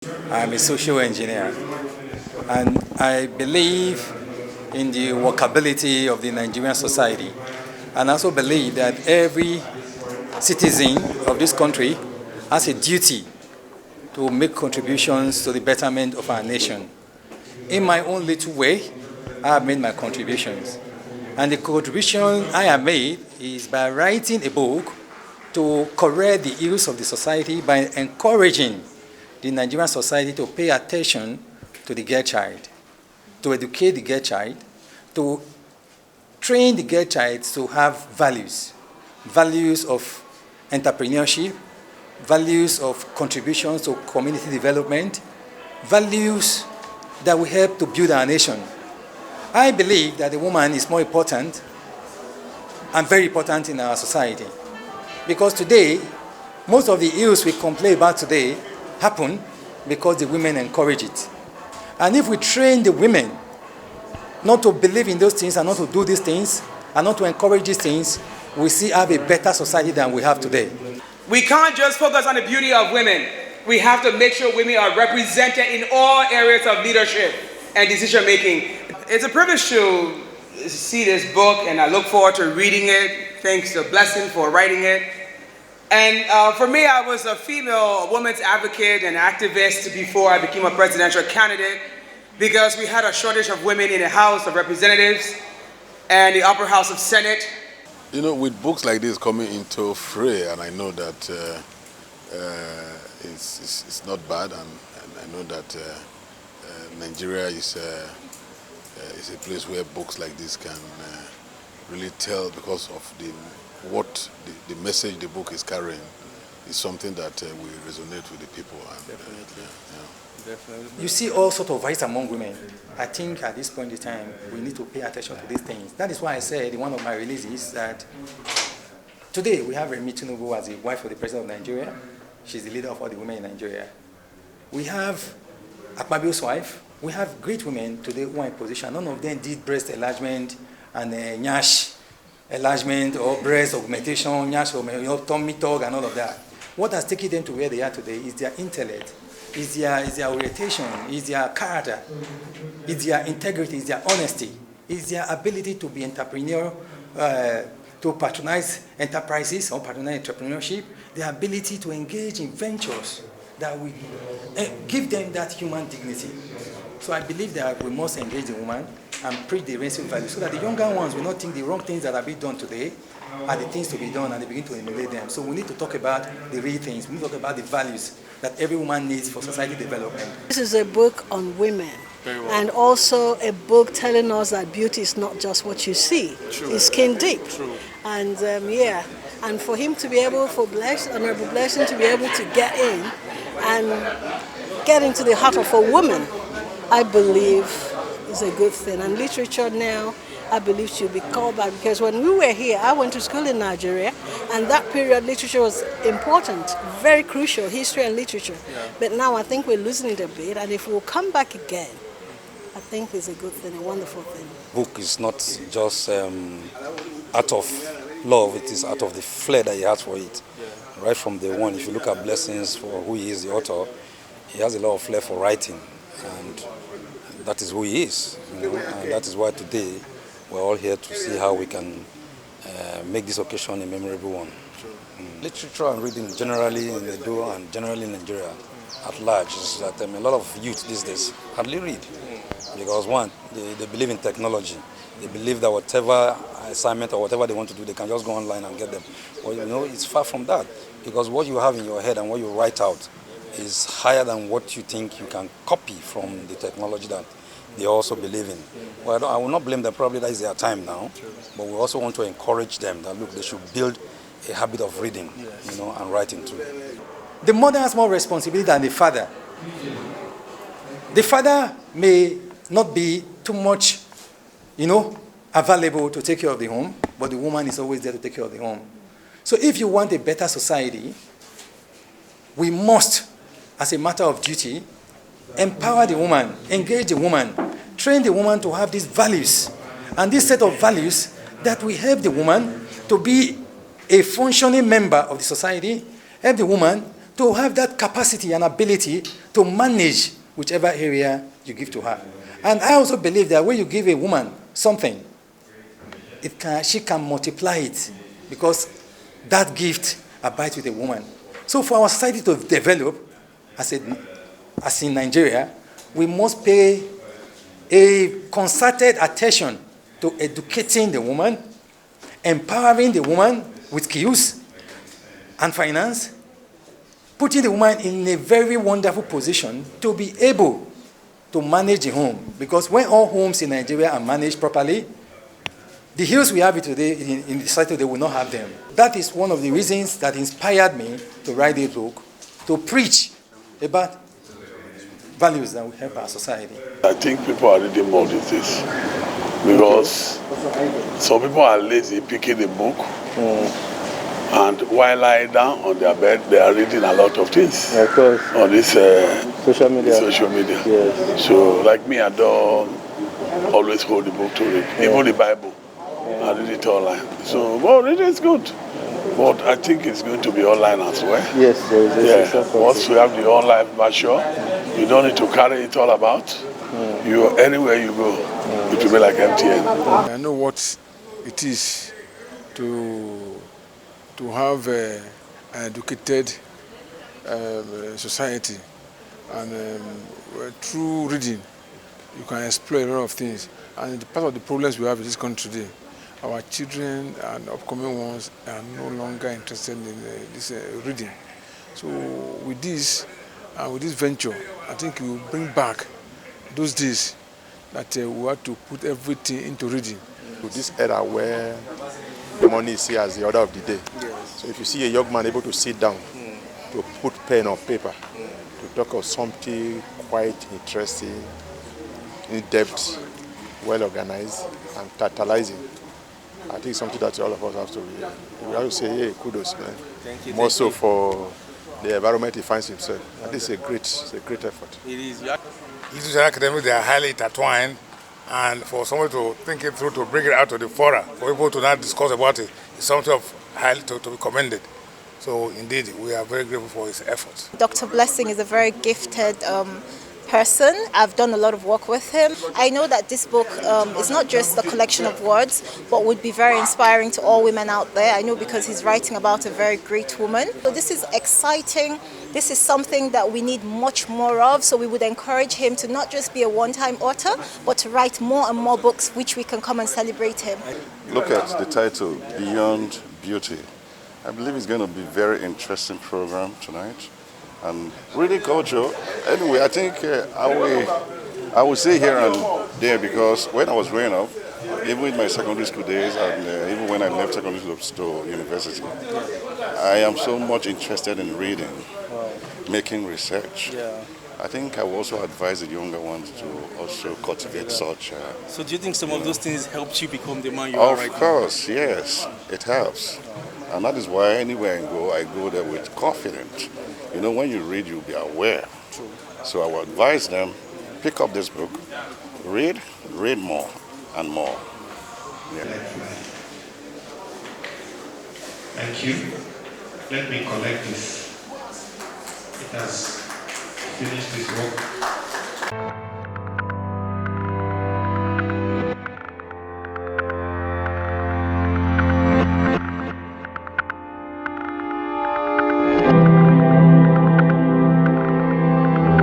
I'm a social engineer, and I believe in the workability of the Nigerian society. And I also believe that every citizen of this country has a duty to make contributions to the betterment of our nation. In my own little way, I have made my contributions. And the contribution I have made is by writing a book to correct the ills of the society by encouraging the Nigerian society to pay attention to the girl child, to educate the girl child, to train the girl child to have values of entrepreneurship, values of contributions to community development, values that will help to build our nation. I believe that the woman is more important and very important in our society. Because today, most of the ills we complain about today happen because the women encourage it. And if we train the women not to believe in those things and not to do these things and not to encourage these things, we still have a better society than we have today. We can't just focus on the beauty of women. We have to make sure women are represented in all areas of leadership and decision making. It's a privilege to see this book, and I look forward to reading it. Thanks to Blessing for writing it. And for me, I was a woman's advocate and activist before I became a presidential candidate, because we had a shortage of women in the House of Representatives and the Upper House of Senate. You know, with books like this coming into fray, and I know that it's not bad, and I know that Nigeria is a place where books like this can really tell, because of the message the book is carrying is something that will resonate with the people. And, Definitely. Definitely. You see all sorts of vice among women. I think at this point in time, we need to pay attention to these things. That is why I said in one of my releases that today we have Remi Tinubu as the wife of the President of Nigeria. She's the leader of all the women in Nigeria. We have Akpabio's wife. We have great women today who are in position. None of them did breast enlargement and nyash enlargement or breast augmentation, nyash or tummy tuck and all of that. What has taken them to where they are today is their intellect, is their orientation, is their character, is their integrity, is their honesty, is their ability to be entrepreneurial, to patronize enterprises or patronize entrepreneurship, their ability to engage in ventures that will give them that human dignity. So I believe that we must engage the woman and preach the racial values so that the younger ones will not think the wrong things that are being done today are the things to be done, and they begin to emulate them. So we need to talk about the real things. We need to talk about the values that every woman needs for society development. This is a book on women. Very well. And also a book telling us that beauty is not just what you see. True. It's skin deep. True. And and for him to be able, Honorable Blessing to be able to get in and get into the heart of a woman, I believe is a good thing. And literature now, I believe, should be called back, because when we were here, I went to school in Nigeria, and that period literature was important, very crucial, history and literature. Yeah. But now I think we're losing it a bit, and if we'll come back again, I think it's a good thing, a wonderful thing. Book is not just out of love, it is out of the flair that he has for it. Yeah. Right from day one, if you look at Blessings for who he is, the author, he has a lot of flair for writing, and that is who he is. You know? And that is why today we're all here to see how we can make this occasion a memorable one. Literature and reading generally in Edo and generally in Nigeria at large is that a lot of youth these days hardly read. Because one, they believe in technology. They believe that whatever assignment or whatever they want to do, they can just go online and get them. Well, you know, it's far from that. Because what you have in your head and what you write out is higher than what you think you can copy from the technology that they also believe in. Well, I will not blame them, probably that is their time now, but we also want to encourage them that, look, they should build a habit of reading, you know, and writing too. The mother has more responsibility than the father. The father may not be too much, available to take care of the home, but the woman is always there to take care of the home. So if you want a better society, we must, as a matter of duty, empower the woman, engage the woman, train the woman to have these values, and this set of values that will help the woman to be a functioning member of the society, help the woman to have that capacity and ability to manage whichever area you give to her. And I also believe that when you give a woman something, she can multiply it, because that gift abides with a woman. So for our society to develop, as in Nigeria, we must pay a concerted attention to educating the woman, empowering the woman with skills and finance, putting the woman in a very wonderful position to be able to manage the home. Because when all homes in Nigeria are managed properly, the hills we have today in the society, they will not have them. That is one of the reasons that inspired me to write this book, to preach about values that will help our society. I think people are reading more these days, because some people are lazy picking the book, and while lying down on their bed, they are reading a lot of things on this social media. Yes. So, like me, I don't always hold the book to read, even the Bible. I read it online. So, well, reading is good. But I think it's going to be online as well. Yes, there is once we have the online version, you don't need to carry it all about. You anywhere you go, it will be like MTN. I know what it is to have an educated society, and through reading, you can explore a lot of things. And part of the problems we have in this country today, our children and upcoming ones are no longer interested in this reading. So with this venture, I think we will bring back those days that we had to put everything into reading. This era where money is here as the order of the day. So if you see a young man able to sit down, to put pen on paper, to talk of something quite interesting, in-depth, well organized, and tantalizing, I think something that all of us have to be. We have to say, hey, kudos, man. Thank you. More so for the environment he finds himself. And this is a great effort. It is. Literature and academics, they are highly intertwined, and for someone to think it through, to bring it out to the fora, for people to not discuss about it, is something of highly to be commended. So indeed, we are very grateful for his efforts. Dr. Blessing is a very gifted person. I've done a lot of work with him. I know that this book is not just a collection of words, but would be very inspiring to all women out there. I know because he's writing about a very great woman. So this is exciting. This is something that we need much more of. So we would encourage him to not just be a one-time author, but to write more and more books which we can come and celebrate him. Look at the title, Beyond Beauty. I believe it's going to be a very interesting program tonight. And really culture. Anyway, I think I will say here and there, because when I was growing up, even in my secondary school days, and even when I left secondary school to university, I am so much interested in reading, making research. I think I will also advise the younger ones to also cultivate such. So do you think some of those things helped you become the man you are right now? Of course, yes, it helps. And that is why anywhere I go there with confidence. You know, when you read, you'll be aware. True. So I will advise them, pick up this book, read more and more. Yeah. Thank you. Let me collect this. It has finished this work.